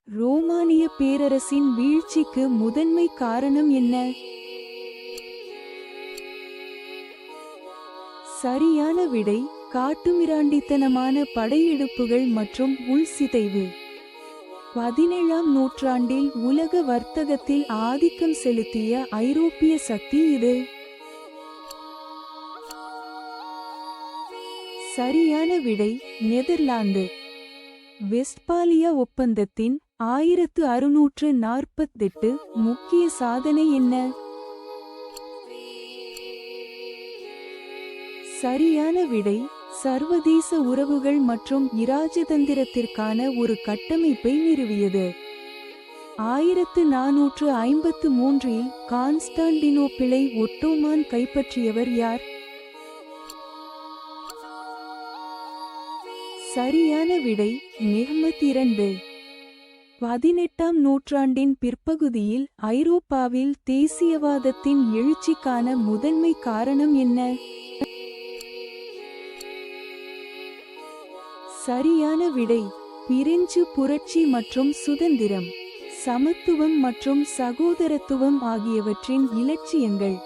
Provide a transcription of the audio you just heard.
ரோமானிய பேரரசின் வீழ்ச்சிக்கு முதன்மை காரணம் என்ன? சரியான விடை காட்டுமிராண்டித்தனமான படையெடுப்புகள் மற்றும் உள்சிதைவு. 17ஆம் நூற்றாண்டில் உலக வர்த்தகத்தில் ஆதிக்கம் செலுத்திய ஐரோப்பிய சக்தி இது. சரியான விடை நெதர்லாந்து. வெஸ்ட்பாலியா ஒப்பந்தத்தின் 1648 முக்கிய சாதனை என்ன? சரியான விடை சர்வதேச உறவுகள் மற்றும் இராஜதந்திரத்திற்கான ஒரு கட்டமைப்பை நிறுவியது. 1453இல் கான்ஸ்டான்டினோப்பிளை ஒட்டோமான் கைப்பற்றியவர் யார்? சரியான விடை மெஹ்மத் II. 18ஆம் நூற்றாண்டின் பிற்பகுதியில் ஐரோப்பாவில் தேசியவாதத்தின் எழுச்சிக்கான முதன்மை காரணம் என்ன? சரியான விடை பிரெஞ்சு புரட்சி மற்றும் சுதந்திரம், சமத்துவம் மற்றும் சகோதரத்துவம் ஆகியவற்றின் இலட்சியங்கள்.